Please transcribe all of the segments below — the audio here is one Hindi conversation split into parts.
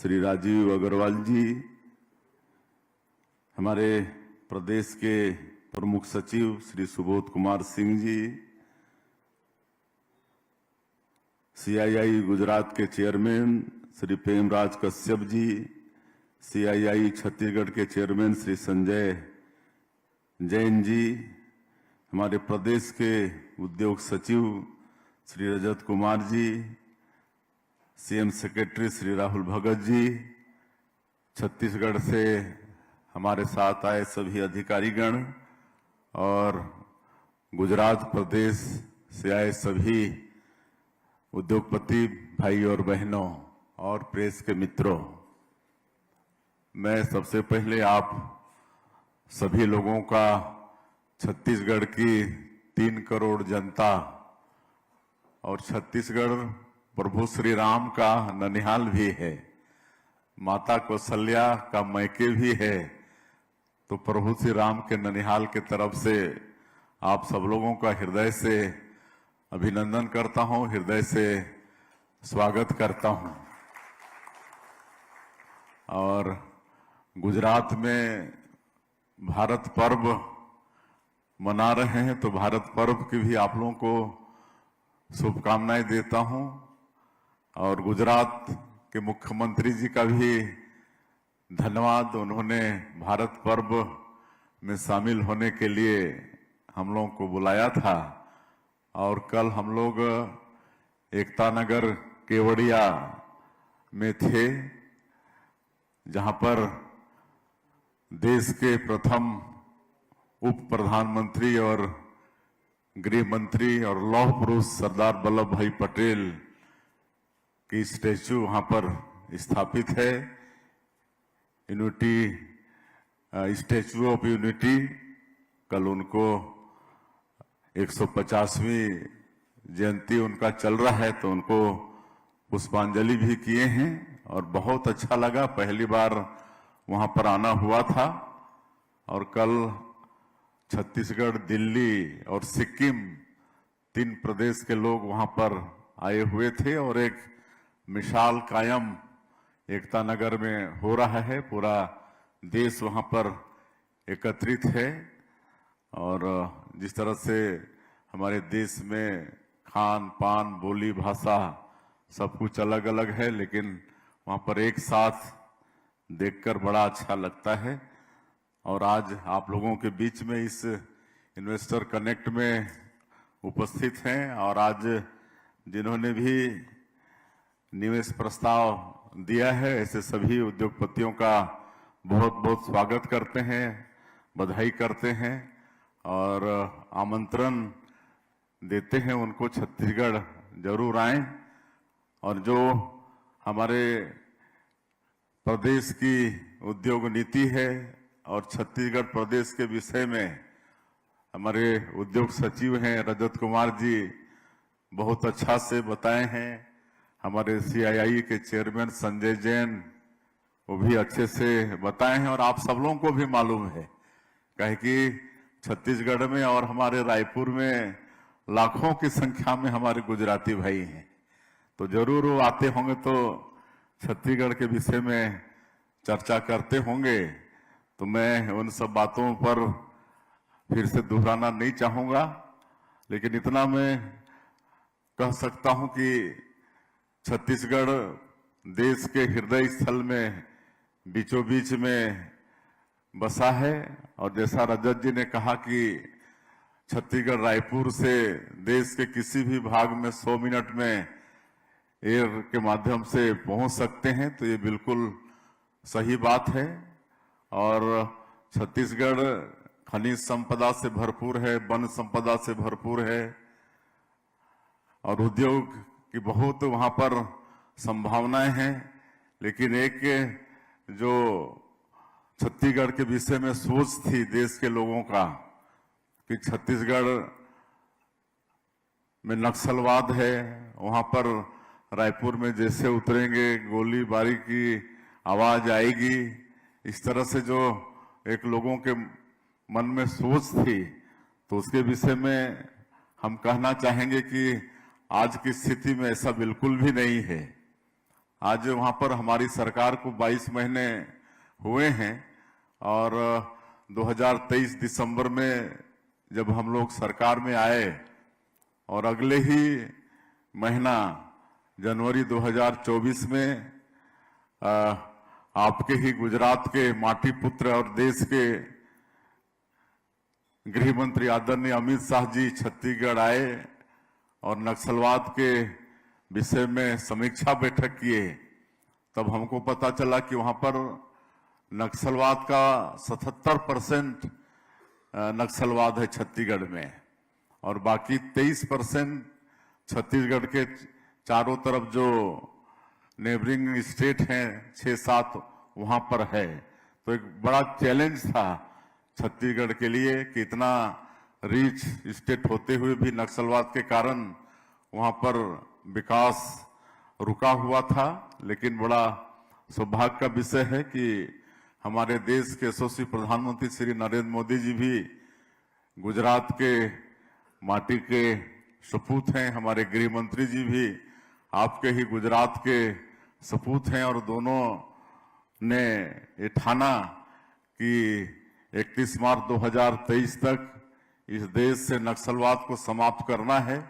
श्री राजीव अग्रवाल जी, हमारे प्रदेश के प्रमुख सचिव श्री सुबोध कुमार सिंह जी, सीआईआई गुजरात के चेयरमैन श्री प्रेमराज कश्यप जी, सीआईआई छत्तीसगढ़ के चेयरमैन श्री संजय जैन जी, हमारे प्रदेश के उद्योग सचिव श्री रजत कुमार जी, सीएम सेक्रेटरी श्री राहुल भगत जी, छत्तीसगढ़ से हमारे साथ आए सभी अधिकारीगण और गुजरात प्रदेश से आए सभी उद्योगपति भाई और बहनों और प्रेस के मित्रों, मैं सबसे पहले आप सभी लोगों का छत्तीसगढ़ की 3 करोड़ जनता और छत्तीसगढ़ प्रभु श्री राम का ननिहाल भी है, माता कौशल्या का मैके भी है, तो प्रभु श्री राम के ननिहाल के तरफ से आप सब लोगों का हृदय से अभिनंदन करता हूं, हृदय से स्वागत करता हूं। और गुजरात में भारत पर्व मना रहे हैं, तो भारत पर्व की भी आप लोगों को शुभकामनाएं देता हूं। और गुजरात के मुख्यमंत्री जी का भी धन्यवाद, उन्होंने भारत पर्व में शामिल होने के लिए हम लोगों को बुलाया था। और कल हम लोग एकता नगर केवड़िया में थे, जहां पर देश के प्रथम उप प्रधानमंत्री और गृह मंत्री और लौह पुरुष सरदार वल्लभ भाई पटेल की स्टैच्यू वहां पर स्थापित है, यूनिटी स्टैच्यू ऑफ यूनिटी। कल उनको 150वीं जयंती उनका चल रहा है, तो उनको पुष्पांजलि भी किए हैं और बहुत अच्छा लगा, पहली बार वहां पर आना हुआ था। और कल छत्तीसगढ़, दिल्ली और सिक्किम 3 प्रदेश के लोग वहां पर आए हुए थे और एक मिसाल कायम एकता नगर में हो रहा है, पूरा देश वहां पर एकत्रित है। और जिस तरह से हमारे देश में खान पान, बोली, भाषा सब कुछ अलग अलग है, लेकिन वहां पर एक साथ देखकर बड़ा अच्छा लगता है। और आज आप लोगों के बीच में इस इन्वेस्टर कनेक्ट में उपस्थित हैं, और आज जिन्होंने भी निवेश प्रस्ताव दिया है, ऐसे सभी उद्योगपतियों का बहुत बहुत स्वागत करते हैं, बधाई करते हैं और आमंत्रण देते हैं उनको छत्तीसगढ़ जरूर आएं। और जो हमारे प्रदेश की उद्योग नीति है और छत्तीसगढ़ प्रदेश के विषय में हमारे उद्योग सचिव हैं रजत कुमार जी बहुत अच्छा से बताए हैं, हमारे सीआईआई के चेयरमैन संजय जैन वो भी अच्छे से बताए हैं, और आप सब लोगों को भी मालूम है, कहे कि छत्तीसगढ़ में और हमारे रायपुर में लाखों की संख्या में हमारे गुजराती भाई हैं, तो जरूर वो आते होंगे तो छत्तीसगढ़ के विषय में चर्चा करते होंगे। तो मैं उन सब बातों पर फिर से दोहराना नहीं चाहूंगा, लेकिन इतना मैं कह सकता हूं कि छत्तीसगढ़ देश के हृदय स्थल में बीचों बीच में बसा है। और जैसा रजत जी ने कहा कि छत्तीसगढ़ रायपुर से देश के किसी भी भाग में 100 मिनट में एयर के माध्यम से पहुंच सकते हैं, तो ये बिल्कुल सही बात है। और छत्तीसगढ़ खनिज संपदा से भरपूर है, वन संपदा से भरपूर है और उद्योग की बहुत वहां पर संभावनाएं हैं। लेकिन एक जो छत्तीसगढ़ के विषय में सोच थी देश के लोगों का कि छत्तीसगढ़ में नक्सलवाद है, वहां पर रायपुर में जैसे उतरेंगे गोलीबारी की आवाज आएगी, इस तरह से जो एक लोगों के मन में सोच थी, तो उसके विषय में हम कहना चाहेंगे कि आज की स्थिति में ऐसा बिल्कुल भी नहीं है। आज वहां पर हमारी सरकार को 22 महीने हुए हैं और 2023 दिसंबर में जब हम लोग सरकार में आए और अगले ही महीना जनवरी 2024 में आपके ही गुजरात के माटी पुत्र और देश के गृह मंत्री आदरणीय अमित शाह जी छत्तीसगढ़ आए और नक्सलवाद के विषय में समीक्षा बैठक किए। तब हमको पता चला कि वहां पर नक्सलवाद का 77% नक्सलवाद है छत्तीसगढ़ में और बाकी 23% छत्तीसगढ़ के चारों तरफ जो नेबरिंग स्टेट हैं 6-7 वहां पर है। तो एक बड़ा चैलेंज था छत्तीसगढ़ के लिए कि इतना रिच स्टेट होते हुए भी नक्सलवाद के कारण वहां पर विकास रुका हुआ था। लेकिन बड़ा सौभाग्य का विषय है कि हमारे देश के यशस्वी प्रधानमंत्री श्री नरेंद्र मोदी जी भी गुजरात के माटी के सपूत हैं, हमारे गृह मंत्री जी भी आपके ही गुजरात के सपूत हैं और दोनों ने ये ठाना कि 31 मार्च 2023 तक इस देश से नक्सलवाद को समाप्त करना है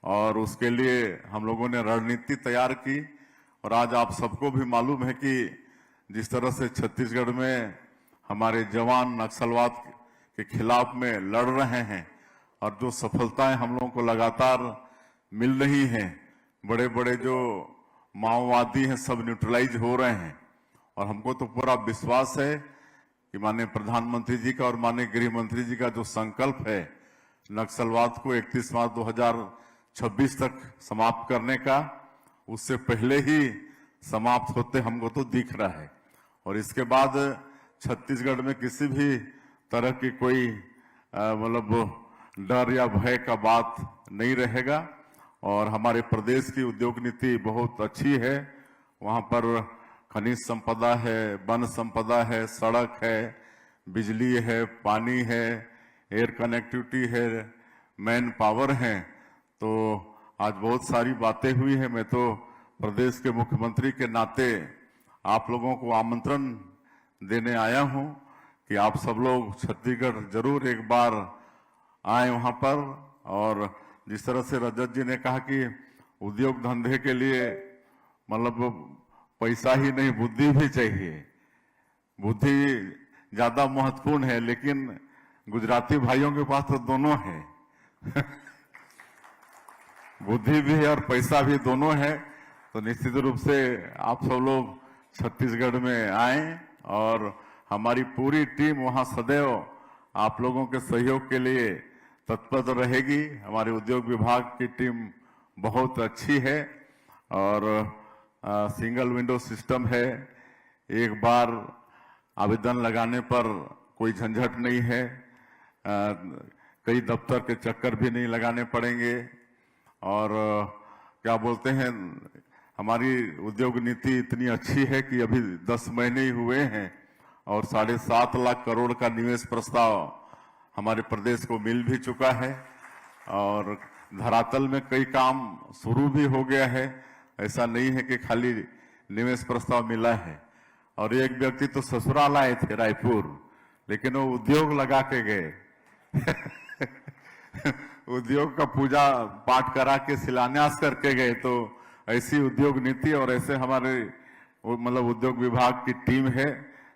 और उसके लिए हम लोगों ने रणनीति तैयार की। और आज आप सबको भी मालूम है कि जिस तरह से छत्तीसगढ़ में हमारे जवान नक्सलवाद के खिलाफ में लड़ रहे हैं और जो सफलताएं हम लोगों को लगातार मिल रही हैं, बड़े बड़े जो माओवादी हैं सब न्यूट्रलाइज हो रहे हैं और हमको तो पूरा विश्वास है कि माननीय प्रधानमंत्री जी का और माननीय गृह मंत्री जी का जो संकल्प है नक्सलवाद को 31 मार्च 2026 तक समाप्त करने का, उससे पहले ही समाप्त होते हमको तो दिख रहा है। और इसके बाद छत्तीसगढ़ में किसी भी तरह की कोई मतलब डर या भय का बात नहीं रहेगा और हमारे प्रदेश की उद्योग नीति बहुत अच्छी है। वहां पर खनिज संपदा है, वन संपदा है, सड़क है, बिजली है, पानी है, एयर कनेक्टिविटी है, मैन पावर है। तो आज बहुत सारी बातें हुई हैं। मैं तो प्रदेश के मुख्यमंत्री के नाते आप लोगों को आमंत्रण देने आया हूं कि आप सब लोग छत्तीसगढ़ जरूर एक बार आए वहां पर। और जिस तरह से रजत जी ने कहा कि उद्योग धंधे के लिए मतलब पैसा ही नहीं बुद्धि भी चाहिए। बुद्धि ज्यादा महत्वपूर्ण है लेकिन गुजराती भाइयों के पास तो दोनों है बुद्धि भी है और पैसा भी दोनों है। तो निश्चित रूप से आप सब लोग छत्तीसगढ़ में आए और हमारी पूरी टीम वहां सदैव आप लोगों के सहयोग के लिए तत्पर रहेगी। हमारे उद्योग विभाग की टीम बहुत अच्छी है और सिंगल विंडो सिस्टम है। एक बार आवेदन लगाने पर कोई झंझट नहीं है, कई दफ्तर के चक्कर भी नहीं लगाने पड़ेंगे। और क्या बोलते हैं, हमारी उद्योग नीति इतनी अच्छी है कि अभी 10 महीने ही हुए हैं और 7.5 लाख करोड़ का निवेश प्रस्ताव हमारे प्रदेश को मिल भी चुका है और धरातल में कई काम शुरू भी हो गया है। ऐसा नहीं है कि खाली निवेश प्रस्ताव मिला है। और एक व्यक्ति तो ससुराल आए थे रायपुर, लेकिन वो उद्योग लगा के गए उद्योग का पूजा पाठ करा के शिलान्यास करके गए। तो ऐसी उद्योग नीति और ऐसे हमारे मतलब उद्योग विभाग की टीम है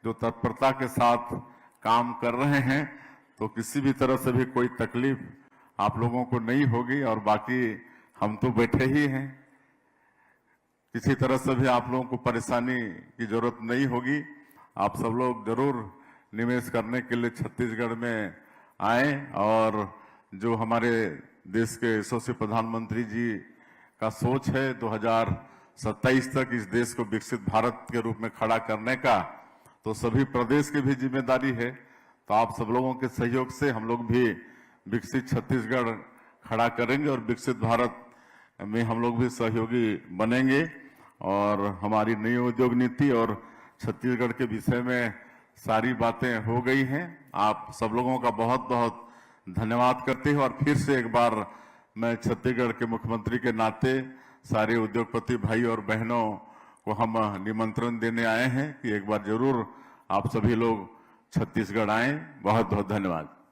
जो तत्परता के साथ काम कर रहे हैं। तो किसी भी तरह से भी कोई तकलीफ आप लोगों को नहीं होगी और बाकी हम तो बैठे ही हैं, किसी तरह से भी आप लोगों को परेशानी की जरूरत नहीं होगी। आप सब लोग जरूर निवेश करने के लिए छत्तीसगढ़ में आए और जो हमारे देश के यशस्वी प्रधानमंत्री जी का सोच है 2027 तक इस देश को विकसित भारत के रूप में खड़ा करने का, तो सभी प्रदेश की भी जिम्मेदारी है। तो आप सब लोगों के सहयोग से हम लोग भी विकसित छत्तीसगढ़ खड़ा करेंगे और विकसित भारत में हम लोग भी सहयोगी बनेंगे। और हमारी नई उद्योग नीति और छत्तीसगढ़ के विषय में सारी बातें हो गई हैं। आप सब लोगों का बहुत बहुत धन्यवाद करते हैं और फिर से एक बार मैं छत्तीसगढ़ के मुख्यमंत्री के नाते सारे उद्योगपति भाई और बहनों को हम निमंत्रण देने आए हैं कि एक बार जरूर आप सभी लोग छत्तीसगढ़ आएं। बहुत बहुत धन्यवाद।